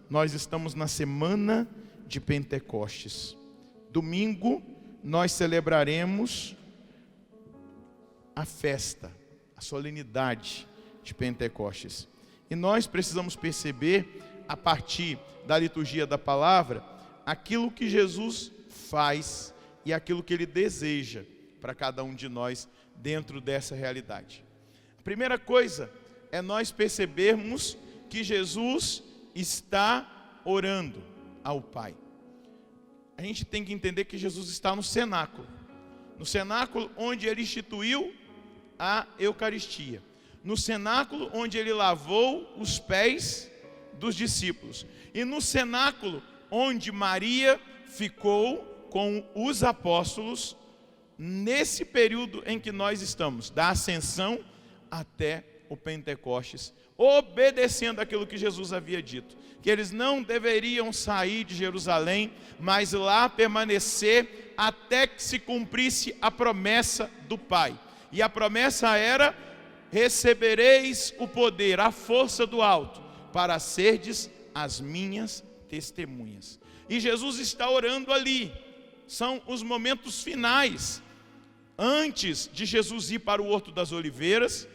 Nós estamos na semana de Pentecostes. Domingo nós celebraremos a festa, a solenidade de Pentecostes. E nós precisamos perceber, a partir da liturgia da palavra, aquilo que Jesus faz e aquilo que Ele deseja para cada um de nós dentro dessa realidade. A primeira coisa é nós percebermos que Jesus está orando ao Pai. A gente tem que entender que Jesus está no cenáculo onde Ele instituiu a Eucaristia, no cenáculo onde Ele lavou os pés dos discípulos, e no cenáculo onde Maria ficou com os apóstolos, nesse período em que nós estamos, da ascensão até o Pentecostes, obedecendo aquilo que Jesus havia dito, que eles não deveriam sair de Jerusalém, mas lá permanecer até que se cumprisse a promessa do Pai. E a promessa era: recebereis o poder, a força do alto, para serdes as minhas testemunhas. E Jesus está orando ali. São os momentos finais, antes de Jesus ir para o Horto das Oliveiras,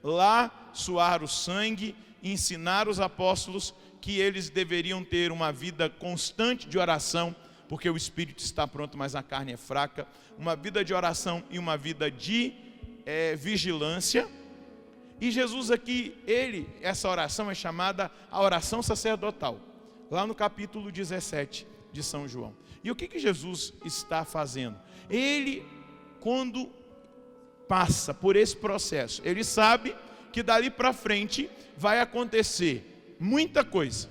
lá suar o sangue, ensinar os apóstolos que eles deveriam ter uma vida constante de oração, porque o espírito está pronto, mas a carne é fraca. Uma vida de oração e uma vida de vigilância. E Jesus aqui, essa oração é chamada a oração sacerdotal, lá no capítulo 17 de São João. E o que Jesus está fazendo? Ele, quando passa por esse processo, ele sabe que dali para frente vai acontecer muita coisa.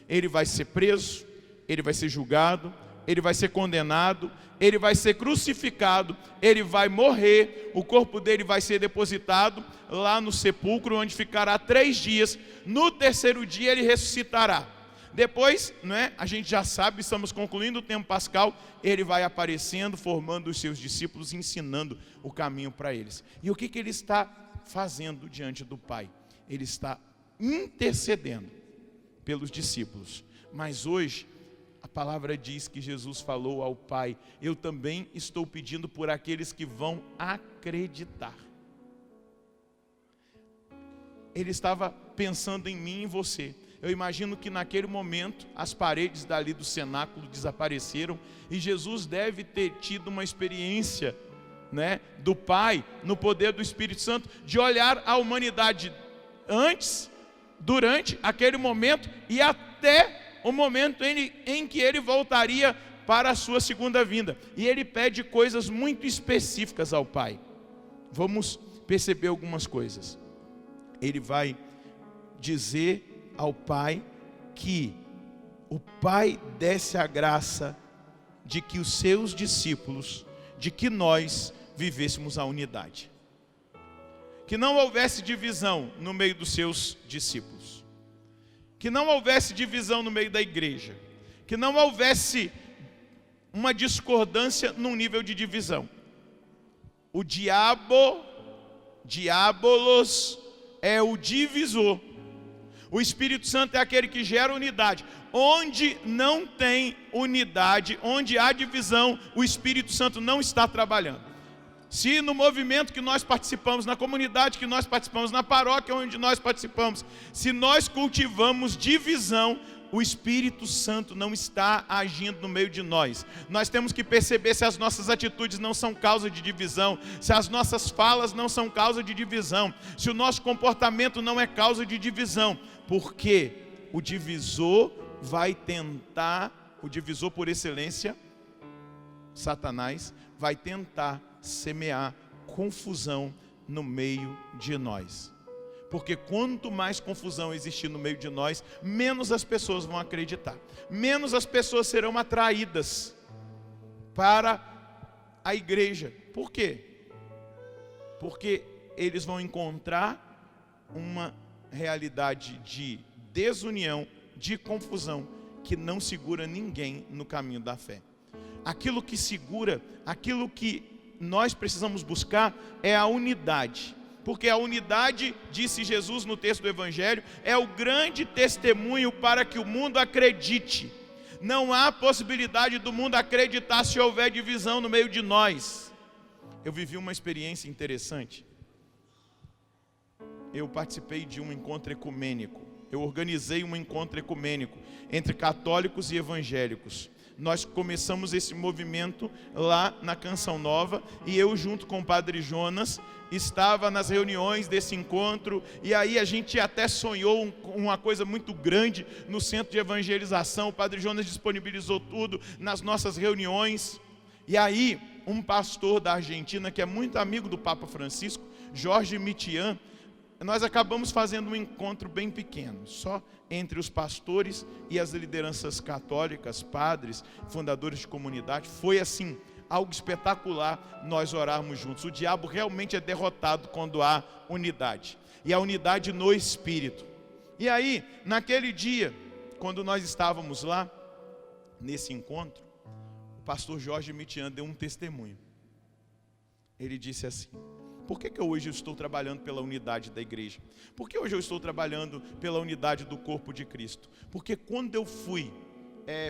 Ele vai ser preso, ele vai ser julgado, ele vai ser condenado, ele vai ser crucificado, ele vai morrer, o corpo dele vai ser depositado lá no sepulcro, onde ficará 3 dias. No terceiro dia ele ressuscitará. Depois, a gente já sabe, estamos concluindo o tempo pascal, ele vai aparecendo, formando os seus discípulos, ensinando o caminho para eles. E o que ele está fazendo diante do Pai? Ele está intercedendo pelos discípulos. Mas hoje, a palavra diz que Jesus falou ao Pai: eu também estou pedindo por aqueles que vão acreditar. Ele estava pensando em mim e em você. Eu imagino que naquele momento as paredes dali do cenáculo desapareceram e Jesus deve ter tido uma experiência, do Pai, no poder do Espírito Santo, de olhar a humanidade antes, durante aquele momento e até o momento em que ele voltaria para a sua segunda vinda. E ele pede coisas muito específicas ao Pai. Vamos perceber algumas coisas. Ele vai dizer ao Pai que o Pai desse a graça de que os seus discípulos, de que nós vivêssemos a unidade. Que não houvesse divisão no meio dos seus discípulos. Que não houvesse divisão no meio da igreja. Que não houvesse uma discordância num nível de divisão. O diabolos é o divisor. O Espírito Santo é aquele que gera unidade. Onde não tem unidade, onde há divisão, o Espírito Santo não está trabalhando. Se no movimento que nós participamos, na comunidade que nós participamos, na paróquia onde nós participamos, se nós cultivamos divisão, o Espírito Santo não está agindo no meio de nós. Nós temos que perceber se as nossas atitudes não são causa de divisão, se as nossas falas não são causa de divisão, se o nosso comportamento não é causa de divisão, porque o divisor vai tentar, o divisor por excelência, Satanás, vai tentar semear confusão no meio de nós. Porque quanto mais confusão existir no meio de nós, menos as pessoas vão acreditar. Menos as pessoas serão atraídas para a igreja. Por quê? Porque eles vão encontrar uma realidade de desunião, de confusão, que não segura ninguém no caminho da fé. Aquilo que segura, aquilo que nós precisamos buscar é a unidade. Porque a unidade, disse Jesus no texto do Evangelho, é o grande testemunho para que o mundo acredite. Não há possibilidade do mundo acreditar se houver divisão no meio de nós. Eu vivi uma experiência interessante. Eu participei de um encontro ecumênico. Eu organizei um encontro ecumênico entre católicos e evangélicos. Nós começamos esse movimento lá na Canção Nova, e eu, junto com o Padre Jonas, estava nas reuniões desse encontro, e aí a gente até sonhou uma coisa muito grande no centro de evangelização. O Padre Jonas disponibilizou tudo nas nossas reuniões, e aí um pastor da Argentina, que é muito amigo do Papa Francisco, Jorge Mitian, nós acabamos fazendo um encontro bem pequeno, só entre os pastores e as lideranças católicas, padres, fundadores de comunidade. Foi assim, algo espetacular nós orarmos juntos. O diabo realmente é derrotado quando há unidade, e a unidade no Espírito. E aí, naquele dia, quando nós estávamos lá, nesse encontro, o pastor Jorge Mitian deu um testemunho. Ele disse assim: por que hoje eu estou trabalhando pela unidade da igreja? Por que hoje eu estou trabalhando pela unidade do corpo de Cristo? Porque quando eu fui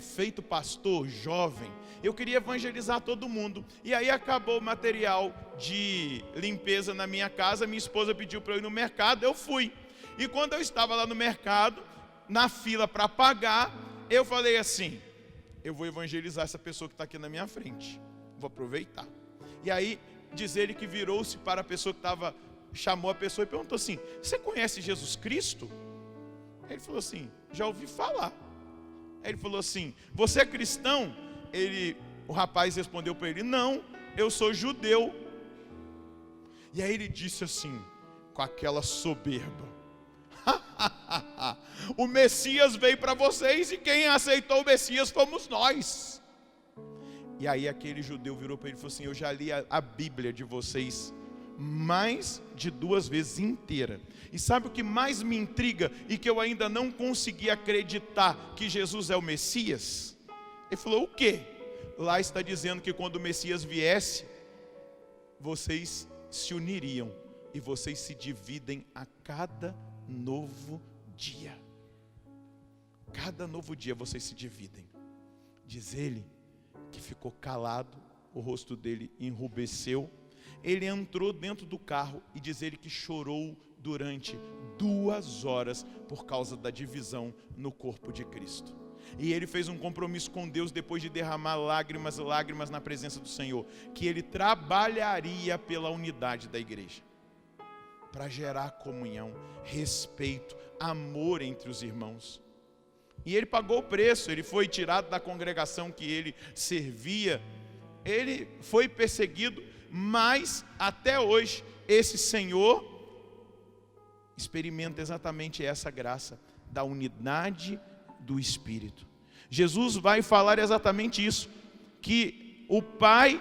feito pastor jovem, eu queria evangelizar todo mundo. E aí acabou o material de limpeza na minha casa, minha esposa pediu para eu ir no mercado, eu fui. E quando eu estava lá no mercado, na fila para pagar, eu falei assim: eu vou evangelizar essa pessoa que está aqui na minha frente, vou aproveitar. E aí, diz ele que virou-se para a pessoa que estava, chamou a pessoa e perguntou assim: você conhece Jesus Cristo? Ele falou assim: já ouvi falar. Ele falou assim: você é cristão? O rapaz respondeu para ele: não, eu sou judeu. E aí ele disse assim, com aquela soberba: o Messias veio para vocês, e quem aceitou o Messias fomos nós. E aí aquele judeu virou para ele e falou assim: eu já li a Bíblia de vocês mais de 2 vezes inteira. E sabe o que mais me intriga e que eu ainda não consegui acreditar que Jesus é o Messias? Ele falou: o quê? Lá está dizendo que quando o Messias viesse, vocês se uniriam e vocês se dividem a cada novo dia. Cada novo dia vocês se dividem. Diz ele que ficou calado, o rosto dele enrubesceu. Ele entrou dentro do carro e diz ele que chorou durante 2 horas por causa da divisão no corpo de Cristo. E ele fez um compromisso com Deus, depois de derramar lágrimas na presença do Senhor, que ele trabalharia pela unidade da igreja, para gerar comunhão, respeito, amor entre os irmãos. E ele pagou o preço, ele foi tirado da congregação que ele servia, ele foi perseguido, mas até hoje esse Senhor experimenta exatamente essa graça da unidade do Espírito. Jesus vai falar exatamente isso, que o Pai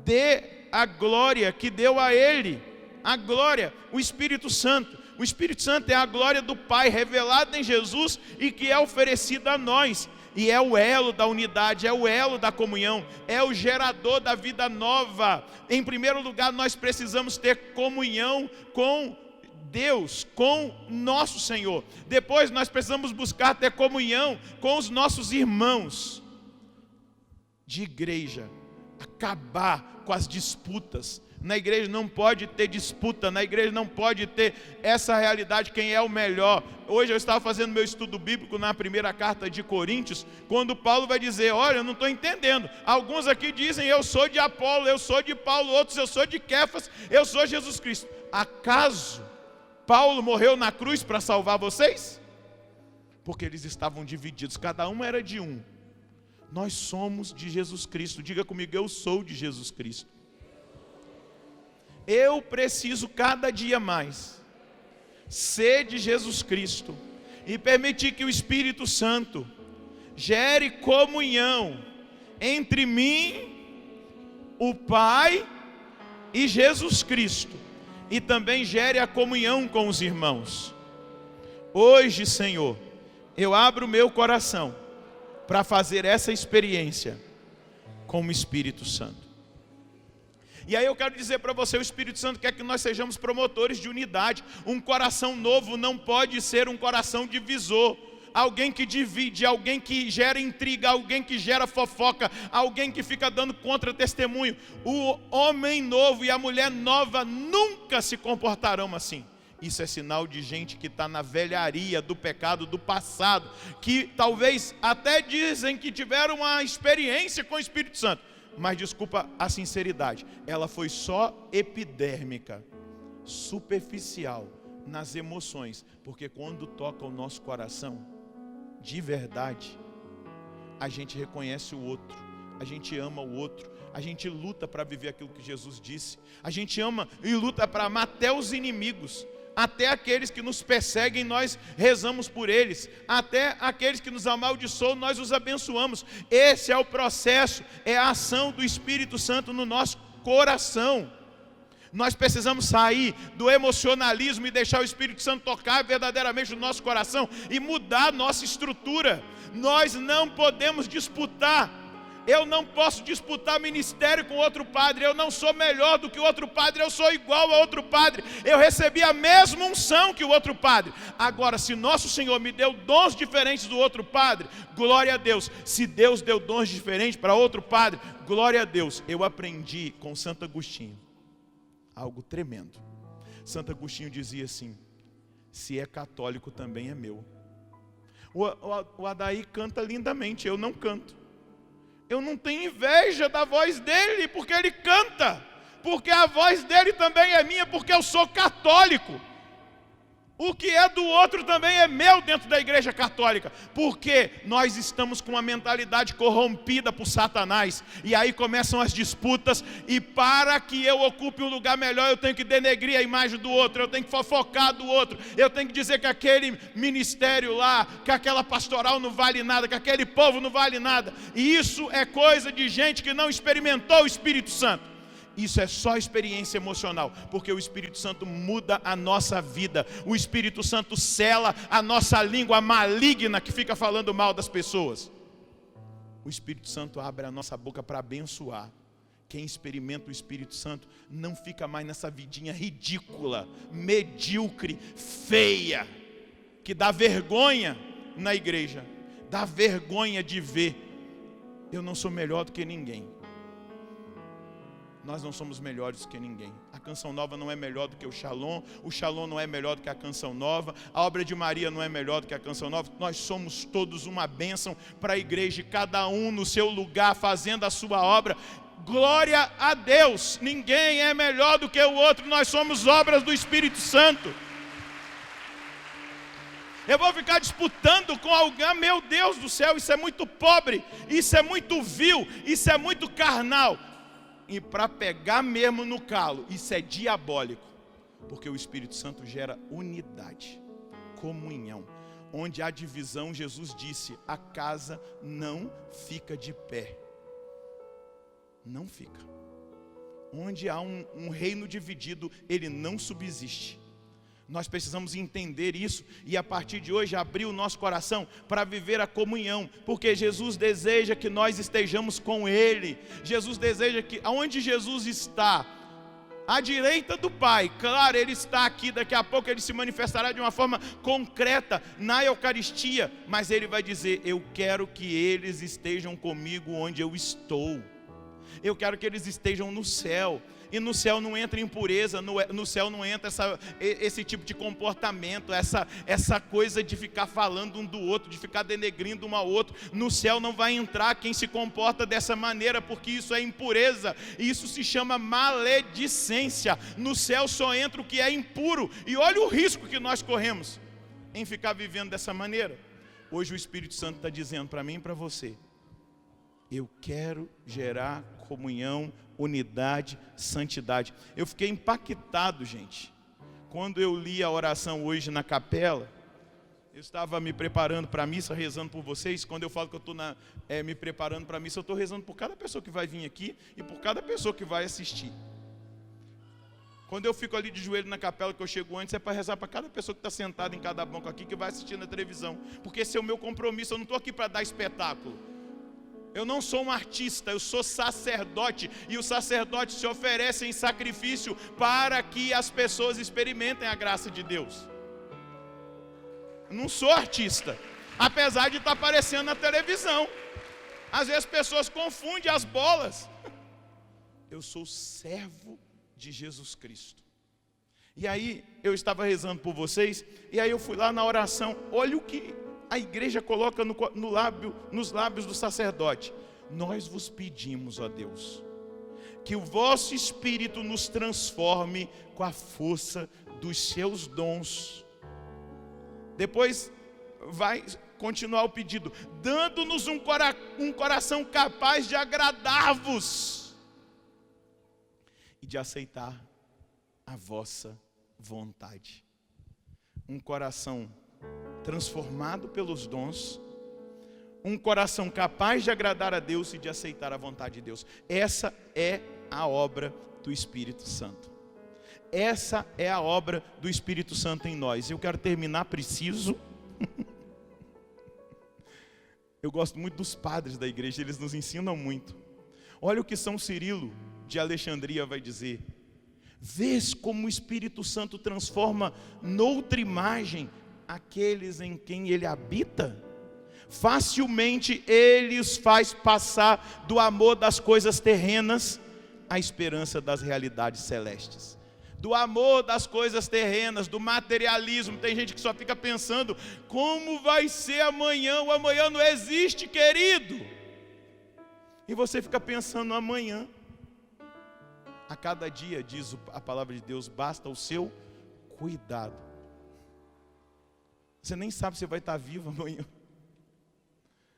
dê a glória que deu a Ele, a glória, o Espírito Santo. O Espírito Santo é a glória do Pai revelada em Jesus e que é oferecida a nós. E é o elo da unidade, é o elo da comunhão, é o gerador da vida nova. Em primeiro lugar, nós precisamos ter comunhão com Deus, com nosso Senhor. Depois nós precisamos buscar ter comunhão com os nossos irmãos de igreja, acabar com as disputas. Na igreja não pode ter disputa, na igreja não pode ter essa realidade, quem é o melhor. Hoje eu estava fazendo meu estudo bíblico na primeira carta de Coríntios, quando Paulo vai dizer: olha, eu não estou entendendo. Alguns aqui dizem: eu sou de Apolo, eu sou de Paulo. Outros: eu sou de Quefas, eu sou Jesus Cristo. Acaso Paulo morreu na cruz para salvar vocês? Porque eles estavam divididos, cada um era de um. Nós somos de Jesus Cristo. Diga comigo: eu sou de Jesus Cristo. Eu preciso cada dia mais ser de Jesus Cristo e permitir que o Espírito Santo gere comunhão entre mim, o Pai e Jesus Cristo, e também gere a comunhão com os irmãos. Hoje, Senhor, eu abro o meu coração para fazer essa experiência com o Espírito Santo. E aí eu quero dizer para você, o Espírito Santo quer que nós sejamos promotores de unidade. Um coração novo não pode ser um coração divisor. Alguém que divide, alguém que gera intriga, alguém que gera fofoca, alguém que fica dando contra-testemunho. O homem novo e a mulher nova nunca se comportarão assim. Isso é sinal de gente que está na velharia do pecado do passado, que talvez até dizem que tiveram uma experiência com o Espírito Santo, mas desculpa a sinceridade, ela foi só epidérmica, superficial, nas emoções, porque quando toca o nosso coração, de verdade, a gente reconhece o outro, a gente ama o outro, a gente luta para viver aquilo que Jesus disse, a gente ama e luta para amar até os inimigos, até aqueles que nos perseguem, nós rezamos por eles, até aqueles que nos amaldiçoam, nós os abençoamos. Esse é o processo, é a ação do Espírito Santo no nosso coração. Nós precisamos sair do emocionalismo e deixar o Espírito Santo tocar verdadeiramente no nosso coração e mudar a nossa estrutura. Nós não podemos disputar. Eu não posso disputar ministério com outro padre. Eu não sou melhor do que o outro padre. Eu sou igual a outro padre. Eu recebi a mesma unção que o outro padre. Agora, se nosso Senhor me deu dons diferentes do outro padre, glória a Deus. Se Deus deu dons diferentes para outro padre, glória a Deus. Eu aprendi com Santo Agostinho algo tremendo. Santo Agostinho dizia assim: se é católico também é meu. O Adair canta lindamente, eu não canto. Eu não tenho inveja da voz dele, porque ele canta, porque a voz dele também é minha, porque eu sou católico. O que é do outro também é meu dentro da igreja católica, porque nós estamos com uma mentalidade corrompida por Satanás, e aí começam as disputas, e para que eu ocupe um lugar melhor, eu tenho que denegrir a imagem do outro, eu tenho que fofocar do outro, eu tenho que dizer que aquele ministério lá, que aquela pastoral não vale nada, que aquele povo não vale nada, e isso é coisa de gente que não experimentou o Espírito Santo. Isso é só experiência emocional, porque o Espírito Santo muda a nossa vida. O Espírito Santo sela a nossa língua maligna que fica falando mal das pessoas. O Espírito Santo abre a nossa boca para abençoar. Quem experimenta o Espírito Santo não fica mais nessa vidinha ridícula, medíocre, feia, que dá vergonha na igreja. Dá vergonha de ver. Eu não sou melhor do que ninguém. Nós não somos melhores do que ninguém. A Canção Nova não é melhor do que o Shalom não é melhor do que a Canção Nova, a obra de Maria não é melhor do que a Canção Nova. Nós somos todos uma bênção para a igreja, cada um no seu lugar, fazendo a sua obra. Glória a Deus, ninguém é melhor do que o outro, nós somos obras do Espírito Santo. Eu vou ficar disputando com alguém, meu Deus do céu, isso é muito pobre, isso é muito vil, isso é muito carnal. E para pegar mesmo no calo, isso é diabólico, porque o Espírito Santo gera unidade, comunhão. Onde há divisão, Jesus disse, a casa não fica de pé. Não fica. Onde há um reino dividido, ele não subsiste. Nós precisamos entender isso e a partir de hoje abrir o nosso coração para viver a comunhão, porque Jesus deseja que nós estejamos com Ele. Jesus deseja que, aonde Jesus está, à direita do Pai, claro, Ele está aqui, daqui a pouco Ele se manifestará de uma forma concreta na Eucaristia, mas Ele vai dizer, eu quero que eles estejam comigo onde eu estou, eu quero que eles estejam no céu. E no céu não entra impureza, no céu não entra esse tipo de comportamento, essa coisa de ficar falando um do outro, de ficar denegrindo um ao outro. No céu não vai entrar quem se comporta dessa maneira, porque isso é impureza, e isso se chama maledicência. No céu só entra o que é impuro, e olha o risco que nós corremos em ficar vivendo dessa maneira. Hoje o Espírito Santo está dizendo para mim e para você, eu quero gerar comunhão, unidade, santidade. Eu fiquei impactado, gente, quando eu li a oração hoje na capela. Eu estava me preparando para a missa, rezando por vocês. Quando eu falo que eu estou me preparando para a missa, eu estou rezando por cada pessoa que vai vir aqui e por cada pessoa que vai assistir. Quando eu fico ali de joelho na capela, que eu chego antes, é para rezar para cada pessoa que está sentada em cada banco aqui, que vai assistir na televisão, porque esse é o meu compromisso. Eu não estou aqui para dar espetáculo. Eu não sou um artista, eu sou sacerdote. E o sacerdote se oferece em sacrifício para que as pessoas experimentem a graça de Deus. Eu não sou artista, apesar de estar aparecendo na televisão. Às vezes as pessoas confundem as bolas. Eu sou servo de Jesus Cristo. E aí eu estava rezando por vocês, e aí eu fui lá na oração. Olha o que a igreja coloca nos lábios do sacerdote. Nós vos pedimos, ó Deus, que o vosso Espírito nos transforme com a força dos seus dons. Depois vai continuar o pedido, dando-nos um coração capaz de agradar-vos e de aceitar a vossa vontade. Um coração transformado pelos dons, um coração capaz de agradar a Deus e de aceitar a vontade de Deus. Essa é a obra do Espírito Santo. Essa é a obra do Espírito Santo em nós. Eu quero terminar preciso. Eu gosto muito dos padres da igreja, eles nos ensinam muito. Olha o que São Cirilo de Alexandria vai dizer. Vês como o Espírito Santo transforma noutra imagem aqueles em quem ele habita? Facilmente ele os faz passar do amor das coisas terrenas à esperança das realidades celestes. Do amor das coisas terrenas, do materialismo. Tem gente que só fica pensando, como vai ser amanhã? O amanhã não existe, querido. E você fica pensando no amanhã. A cada dia, diz a palavra de Deus, basta o seu cuidado. Você nem sabe se vai estar vivo amanhã.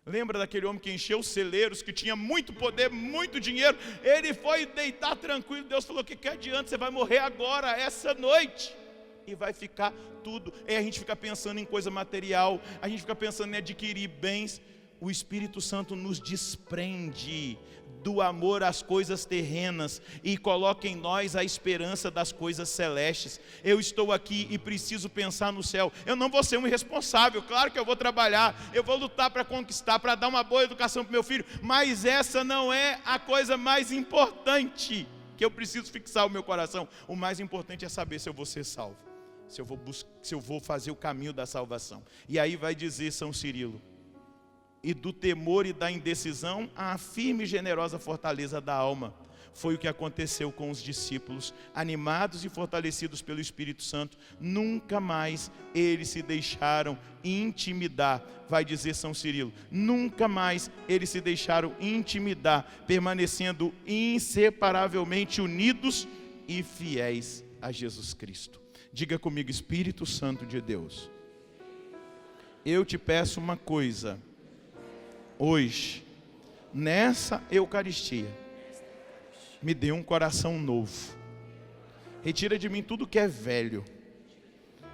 Lembra daquele homem que encheu os celeiros, que tinha muito poder, muito dinheiro? Ele foi deitar tranquilo. Deus falou: que adianta? Você vai morrer agora, essa noite. E vai ficar tudo. E a gente fica pensando em coisa material, a gente fica pensando em adquirir bens. O Espírito Santo nos desprende do amor às coisas terrenas e coloca em nós a esperança das coisas celestes. Eu estou aqui e preciso pensar no céu. Eu não vou ser um irresponsável, claro que eu vou trabalhar, eu vou lutar para conquistar, para dar uma boa educação para o meu filho, mas essa não é a coisa mais importante que eu preciso fixar o meu coração. O mais importante é saber se eu vou ser salvo, se eu vou fazer o caminho da salvação. E aí vai dizer São Cirilo: e do temor e da indecisão, a firme e generosa fortaleza da alma. Foi o que aconteceu com os discípulos, animados e fortalecidos pelo Espírito Santo. Nunca mais eles se deixaram intimidar, vai dizer São Cirilo. Nunca mais eles se deixaram intimidar, permanecendo inseparavelmente unidos e fiéis a Jesus Cristo. Diga comigo: Espírito Santo de Deus, eu te peço uma coisa. Hoje, nessa Eucaristia, me dê um coração novo. Retira de mim tudo que é velho,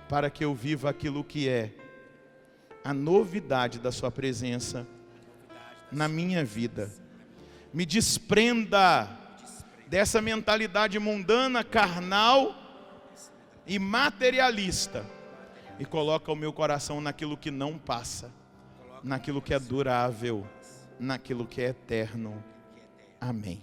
para que eu viva aquilo que é a novidade da sua presença na minha vida. Me desprenda dessa mentalidade mundana, carnal e materialista, e coloca o meu coração naquilo que não passa, naquilo que é durável, naquilo que é eterno. Amém.